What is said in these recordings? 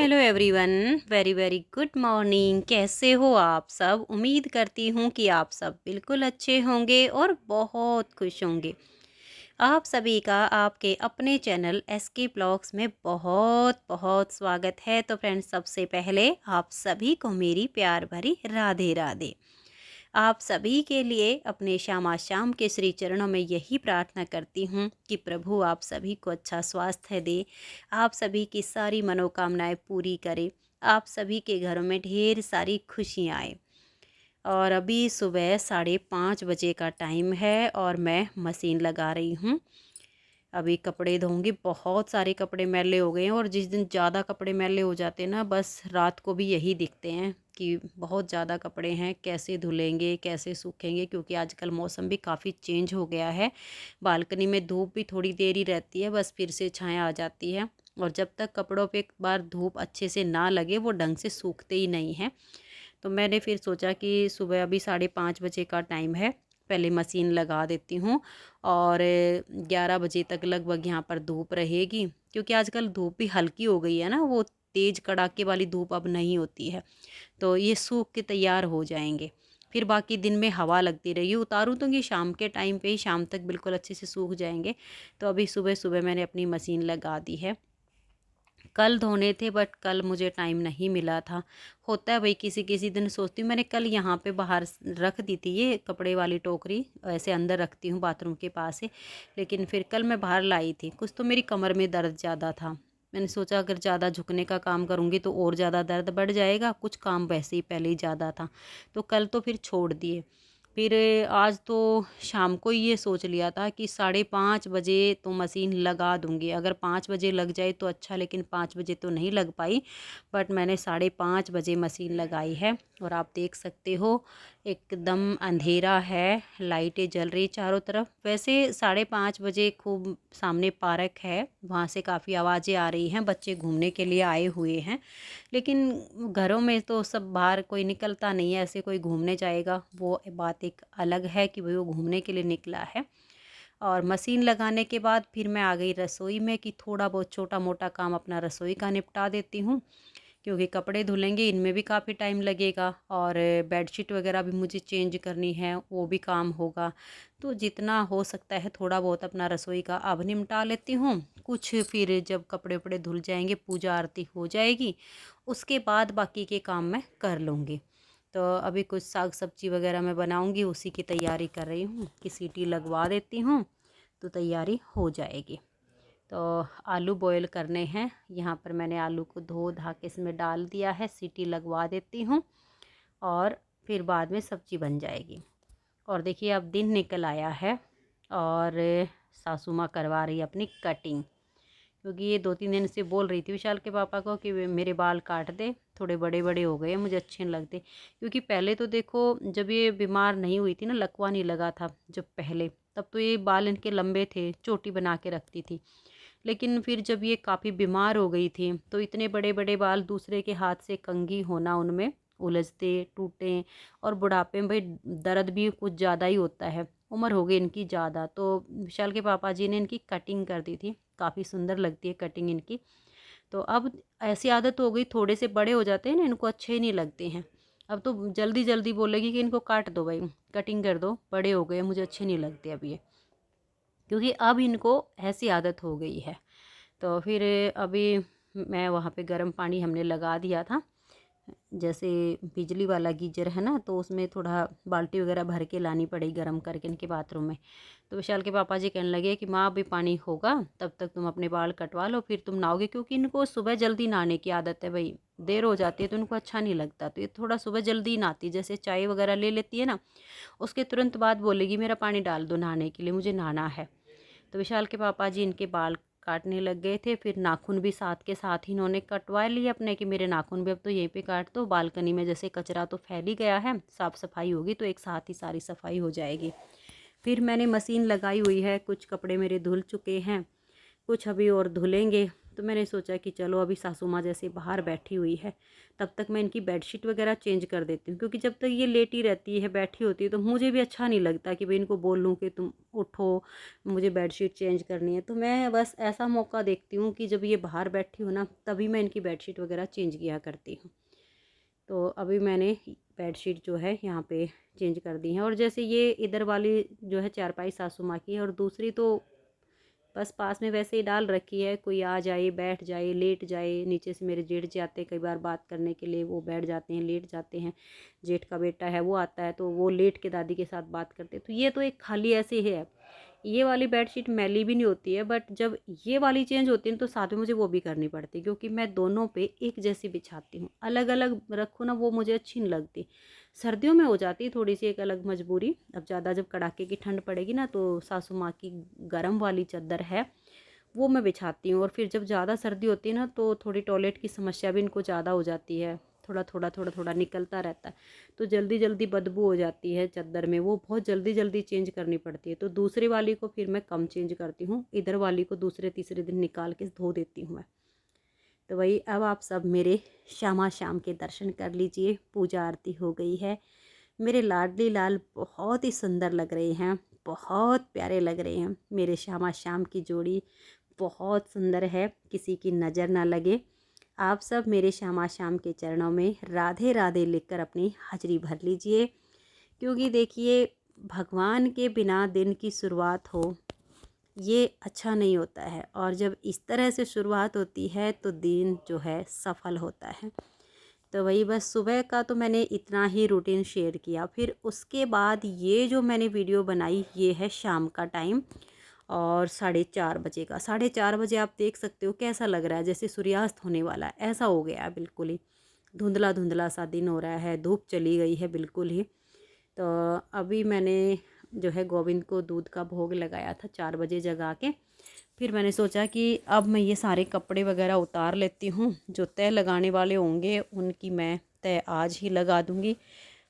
Hello everyone, very very good morning. कैसे हो आप सब? उम्मीद करती हूँ कि आप सब बिल्कुल अच्छे होंगे और बहुत खुश होंगे। आप सभी का आपके अपने चैनल एसके ब्लॉग्स में बहुत बहुत स्वागत है। तो फ्रेंड्स, सबसे पहले आप सभी को मेरी प्यार भरी राधे राधे। आप सभी के लिए अपने श्यामा श्याम के श्री चरणों में यही प्रार्थना करती हूँ कि प्रभु आप सभी को अच्छा स्वास्थ्य दे, आप सभी की सारी मनोकामनाएं पूरी करे, आप सभी के घरों में ढेर सारी खुशियाँ आए। और अभी सुबह 5:30 बजे का टाइम है और मैं मशीन लगा रही हूँ। अभी कपड़े धोंगी। बहुत सारे कपड़े मैले हो गए हैं और जिस दिन ज़्यादा कपड़े मैले हो जाते हैं ना, बस रात को भी यही दिखते हैं कि बहुत ज़्यादा कपड़े हैं, कैसे धुलेंगे कैसे सूखेंगे, क्योंकि आजकल मौसम भी काफ़ी चेंज हो गया है। बालकनी में धूप भी थोड़ी देर ही रहती है, बस फिर से छाया आ जाती है और जब तक कपड़ों पे एक बार धूप अच्छे से ना लगे वो ढंग से सूखते ही नहीं हैं। तो मैंने फिर सोचा कि सुबह अभी 5:30 बजे का टाइम है, पहले मशीन लगा देती हूँ और 11 बजे तक लगभग यहाँ पर धूप रहेगी, क्योंकि आजकल धूप भी हल्की हो गई है ना, वो तेज़ कड़ाके वाली धूप अब नहीं होती है। तो ये सूख के तैयार हो जाएंगे। फिर बाकी दिन में हवा लगती रहेगी। उतारूँ तो ये शाम के टाइम पे ही, शाम तक बिल्कुल अच्छे से सूख जाएंगे। तो अभी सुबह सुबह मैंने अपनी मशीन लगा दी है। कल धोने थे बट कल मुझे टाइम नहीं मिला था। होता है भाई, किसी किसी दिन सोचती हूँ। मैंने कल यहाँ पे बाहर रख दी थी ये कपड़े वाली टोकरी, ऐसे अंदर रखती हूँ बाथरूम के पास है, लेकिन फिर कल मैं बाहर लाई थी। कुछ तो मेरी कमर में दर्द ज़्यादा था, मैंने सोचा अगर ज़्यादा झुकने का काम करूँगी तो और ज़्यादा दर्द बढ़ जाएगा, कुछ काम वैसे ही पहले ही ज़्यादा था, तो कल तो फिर छोड़ दिए। फिर आज तो शाम को ये सोच लिया था कि 5:30 बजे तो मशीन लगा दूंगी। अगर 5 बजे लग जाए तो अच्छा, लेकिन 5 बजे तो नहीं लग पाई। बट मैंने 5:30 बजे मशीन लगाई है और आप देख सकते हो एकदम अंधेरा है, लाइटें जल रही चारों तरफ। वैसे 5:30 बजे खूब सामने पार्क है, वहाँ से काफ़ी आवाज़ें आ रही हैं, बच्चे घूमने के लिए आए हुए हैं। लेकिन घरों में तो सब बाहर कोई निकलता नहीं है, ऐसे कोई घूमने जाएगा वो बात एक अलग है कि भाई वो घूमने के लिए निकला है। और मशीन लगाने के बाद फिर मैं आ गई रसोई में कि थोड़ा बहुत छोटा मोटा काम अपना रसोई का निपटा देती हूँ, क्योंकि कपड़े धुलेंगे इनमें भी काफ़ी टाइम लगेगा और बेडशीट वगैरह भी मुझे चेंज करनी है, वो भी काम होगा। तो जितना हो सकता है थोड़ा बहुत अपना रसोई का अब निपटा लेती हूँ। कुछ फिर जब कपड़े वपड़े धुल जाएंगे, पूजा आरती हो जाएगी, उसके बाद बाकी के काम मैं कर लूँगी। तो अभी कुछ साग सब्जी वगैरह मैं बनाऊँगी, उसी की तैयारी कर रही हूँ कि सीटी लगवा देती हूँ तो तैयारी हो जाएगी। तो आलू बॉईल करने हैं, यहाँ पर मैंने आलू को धो धा के इसमें डाल दिया है, सीटी लगवा देती हूँ और फिर बाद में सब्जी बन जाएगी। और देखिए अब दिन निकल आया है और सासू माँ करवा रही है अपनी कटिंग, क्योंकि ये 2-3 दिन से बोल रही थी विशाल के पापा को कि मेरे बाल काट दे, थोड़े बड़े बड़े हो गए, मुझे अच्छे नहीं लगते। क्योंकि पहले तो देखो, जब ये बीमार नहीं हुई थी ना, लकवा नहीं लगा था जब पहले, तब तो ये बाल इनके लंबे थे, चोटी बना के रखती थी। लेकिन फिर जब ये काफ़ी बीमार हो गई थी तो इतने बड़े बड़े बाल दूसरे के हाथ से कंघी होना, उनमें उलझते टूटे, और बुढ़ापे में भाई दर्द भी कुछ ज़्यादा ही होता है, उम्र हो गई इनकी ज़्यादा। तो विशाल के पापा जी ने इनकी कटिंग कर दी थी, काफ़ी सुंदर लगती है कटिंग इनकी। तो अब ऐसी आदत हो गई, थोड़े से बड़े हो जाते हैं ना, इनको अच्छे ही नहीं लगते हैं। अब तो जल्दी जल्दी बोलेगी कि इनको काट दो भाई, कटिंग कर दो, बड़े हो गए, मुझे अच्छे नहीं लगते अब ये, क्योंकि अब इनको ऐसी आदत हो गई है। तो फिर अभी मैं वहाँ पे गर्म पानी हमने लगा दिया था, जैसे बिजली वाला गीजर है ना, तो उसमें थोड़ा बाल्टी वगैरह भर के लानी पड़ी गर्म करके इनके बाथरूम में। तो विशाल के पापा जी कहने लगे कि माँ अभी पानी होगा, तब तक तुम अपने बाल कटवा लो, फिर तुम नहाओगे, क्योंकि इनको सुबह जल्दी नहाने की आदत है भाई, देर हो जाती है तो इनको अच्छा नहीं लगता। तो ये थोड़ा सुबह जल्दी नहाती, जैसे चाय वगैरह ले लेती है ना, उसके तुरंत बाद बोलेगी मेरा पानी डाल दो नहाने के लिए, मुझे नहाना है। तो विशाल के पापा जी इनके बाल काटने लग गए थे, फिर नाखून भी साथ के साथ ही इन्होंने कटवा लिए अपने कि मेरे नाखून भी अब तो यहीं पे काट दो। बालकनी में जैसे कचरा तो फैल ही गया है, साफ़ सफाई होगी तो एक साथ ही सारी सफाई हो जाएगी। फिर मैंने मशीन लगाई हुई है, कुछ कपड़े मेरे धुल चुके हैं, कुछ अभी और धुलेंगे। तो मैंने सोचा कि चलो अभी सासू माँ जैसे बाहर बैठी हुई है, तब तक मैं इनकी बेडशीट वगैरह चेंज कर देती हूँ, क्योंकि जब तक ये लेटी रहती है, बैठी होती है, तो मुझे भी अच्छा नहीं लगता कि भाई इनको बोल लूँ कि तुम उठो, मुझे बेडशीट चेंज करनी है। तो मैं बस ऐसा मौका देखती हूँ कि जब ये बाहर बैठी हो ना, तभी मैं इनकी बेडशीट वगैरह चेंज किया करती हूँ। तो अभी मैंने बेडशीट जो है यहाँ पे चेंज कर दी है। और जैसे ये इधर वाली जो है चारपाई सासू माँ की है, और दूसरी तो बस पास में वैसे ही डाल रखी है, कोई आ जाए, बैठ जाए, लेट जाए। नीचे से मेरे जेठ जी आते हैं कई बार बात करने के लिए, वो बैठ जाते हैं, लेट जाते हैं। जेठ का बेटा है वो आता है, तो वो लेट के दादी के साथ बात करते हैं। तो ये तो एक खाली ऐसे ही है। ये वाली बेडशीट मैली भी नहीं होती है, बट जब ये वाली चेंज होती है तो साथ में मुझे वो भी करनी पड़ती है, क्योंकि मैं दोनों पे एक जैसी बिछाती हूँ। अलग अलग रखूँ ना, वो मुझे अच्छी नहीं लगती। सर्दियों में हो जाती है थोड़ी सी एक अलग मजबूरी। अब ज़्यादा जब कड़ाके की ठंड पड़ेगी ना, तो सासू माँ की गर्म वाली चादर है वो मैं बिछाती हूँ। और फिर जब ज़्यादा सर्दी होती है ना, तो थोड़ी टॉयलेट की समस्या भी इनको ज़्यादा हो जाती है, थोड़ा थोड़ा निकलता रहता है, तो जल्दी जल्दी बदबू हो जाती है चादर में, वो बहुत जल्दी जल्दी चेंज करनी पड़ती है। तो दूसरी वाली को फिर मैं कम चेंज करती हूँ, इधर वाली को दूसरे तीसरे दिन निकाल के धो देती हूँ मैं। तो वही, अब आप सब मेरे श्यामा शाम के दर्शन कर लीजिए। पूजा आरती हो गई है। मेरे लाडली लाल बहुत ही सुंदर लग रहे हैं, बहुत प्यारे लग रहे हैं। मेरे श्यामा शाम की जोड़ी बहुत सुंदर है, किसी की नज़र ना लगे। आप सब मेरे श्यामा शाम के चरणों में राधे राधे लिखकर अपनी हाजिरी भर लीजिए, क्योंकि देखिए, भगवान के बिना दिन की शुरुआत हो, ये अच्छा नहीं होता है। और जब इस तरह से शुरुआत होती है तो दिन जो है सफल होता है। तो वही, बस सुबह का तो मैंने इतना ही रूटीन शेयर किया। फिर उसके बाद ये जो मैंने वीडियो बनाई, ये है शाम का टाइम, और 4:30 बजे का। 4:30 बजे आप देख सकते हो कैसा लग रहा है, जैसे सूर्यास्त होने वाला है, ऐसा हो गया है। बिल्कुल ही धुंधला धुंधला सा दिन हो रहा है, धूप चली गई है बिल्कुल ही। तो अभी मैंने जो है गोविंद को दूध का भोग लगाया था 4 बजे जगा के। फिर मैंने सोचा कि अब मैं ये सारे कपड़े वगैरह उतार लेती हूँ, जो तय लगाने वाले होंगे उनकी मैं तय आज ही लगा दूँगी।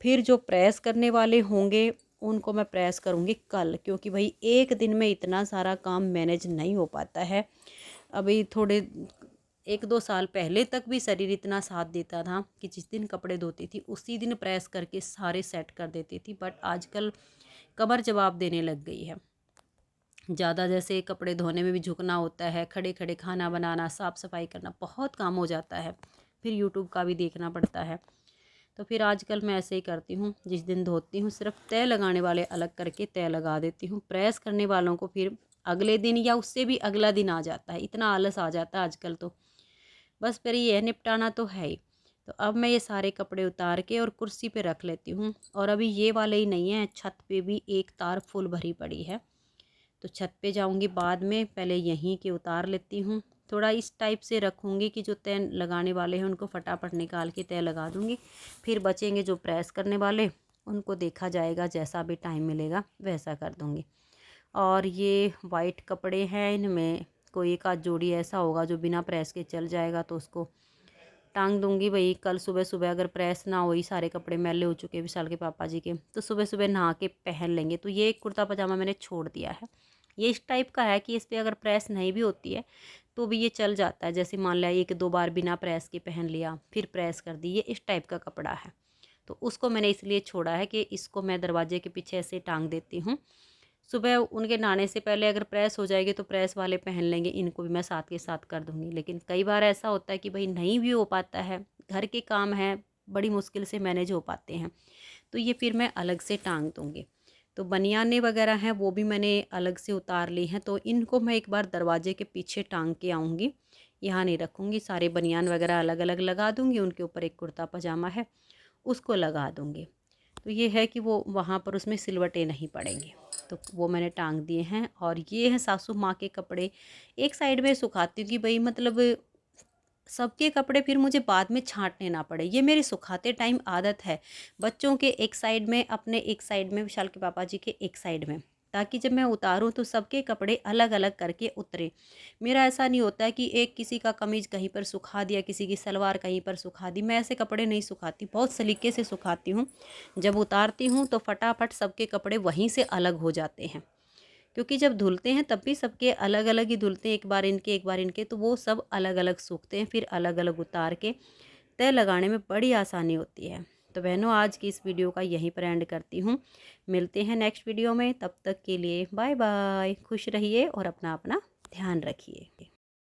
फिर जो प्रेस करने वाले होंगे उनको मैं प्रेस करूँगी कल, क्योंकि भाई एक दिन में इतना सारा काम मैनेज नहीं हो पाता है। अभी थोड़े 1-2 साल पहले तक भी शरीर इतना साथ देता था कि जिस दिन कपड़े धोती थी उसी दिन प्रेस करके सारे सेट कर देती थी, बट आजकल कमर जवाब देने लग गई है। ज़्यादा जैसे कपड़े धोने में भी झुकना होता है, खड़े खड़े खाना बनाना, साफ़ सफाई करना, बहुत काम हो जाता है। फिर यूट्यूब का भी देखना पड़ता है। तो फिर आजकल मैं ऐसे ही करती हूँ, जिस दिन धोती हूँ सिर्फ तय लगाने वाले अलग करके तय लगा देती हूँ। प्रेस करने वालों को फिर अगले दिन या उससे भी अगला दिन आ जाता है, इतना आलस आ जाता है आजकल। तो बस फिर ये निपटाना तो है ही। तो अब मैं ये सारे कपड़े उतार के और कुर्सी पे रख लेती हूँ। और अभी ये वाले ही नहीं है, छत पे भी एक तार फुल भरी पड़ी है, तो छत पे जाऊंगी बाद में, पहले यहीं के उतार लेती हूँ। थोड़ा इस टाइप से रखूँगी कि जो तय लगाने वाले हैं उनको फटाफट निकाल के तय लगा दूँगी। फिर बचेंगे जो प्रेस करने वाले, उनको देखा जाएगा, जैसा भी टाइम मिलेगा वैसा कर दूँगी। और ये वाइट कपड़े हैं, इनमें कोई एक आध जोड़ी ऐसा होगा जो बिना प्रेस के चल जाएगा, तो उसको टांग दूंगी। भाई कल सुबह सुबह अगर प्रेस ना हुई, सारे कपड़े मैले हो चुके विशाल के पापा जी के, तो सुबह सुबह नहा के पहन लेंगे। तो ये कुर्ता पजामा मैंने छोड़ दिया है। ये इस टाइप का है कि इस पर अगर प्रेस नहीं भी होती है तो भी ये चल जाता है। जैसे मान लिया 1-2 बार बिना प्रेस के पहन लिया, फिर प्रेस कर दी, ये इस टाइप का कपड़ा है। तो उसको मैंने इसलिए छोड़ा है कि इसको मैं दरवाजे के पीछे ऐसे टांग देती हूँ। सुबह उनके नहाने से पहले अगर प्रेस हो जाएगी तो प्रेस वाले पहन लेंगे, इनको भी मैं साथ के साथ कर दूँगी। लेकिन कई बार ऐसा होता है कि भाई नहीं भी हो पाता है, घर के काम हैं, बड़ी मुश्किल से मैनेज हो पाते हैं, तो ये फिर मैं अलग से टांग दूँगी। तो बनियानें वगैरह हैं वो भी मैंने अलग से उतार ली हैं, तो इनको मैं एक बार दरवाजे के पीछे टांग के आऊँगी, यहाँ नहीं रखूँगी। सारे बनियान वगैरह अलग अलग लगा दूँगी, उनके ऊपर एक कुर्ता पजामा है उसको लगा दूँगी। तो ये है कि वो वहाँ पर उसमें सिलवटें नहीं पड़ेंगी, तो वो मैंने टांग दिए हैं। और ये है सासू माँ के कपड़े, एक साइड में सुखाती हूँ कि भाई मतलब सबके कपड़े फिर मुझे बाद में छांटने ना पड़े। ये मेरी सुखाते टाइम आदत है, बच्चों के एक साइड में, अपने एक साइड में, विशाल के पापा जी के एक साइड में, ताकि जब मैं उतारूं तो सबके कपड़े अलग अलग करके उतरे। मेरा ऐसा नहीं होता है कि एक किसी का कमीज़ कहीं पर सुखा दिया, किसी की सलवार कहीं पर सुखा दी। मैं ऐसे कपड़े नहीं सुखाती, बहुत सलीके से सुखाती हूँ। जब उतारती हूँ तो फटाफट सबके कपड़े वहीं से अलग हो जाते हैं। क्योंकि जब धुलते हैं तब भी सबके अलग अलग ही धुलते हैं, एक बार इनके एक बार इनके, तो वो सब अलग अलग सूखते हैं, फिर अलग अलग उतार के तय लगाने में बड़ी आसानी होती है। तो बहनों, आज की इस वीडियो का यहीं पर एंड करती हूँ। मिलते हैं नेक्स्ट वीडियो में, तब तक के लिए बाय बाय। खुश रहिए और अपना अपना ध्यान रखिए।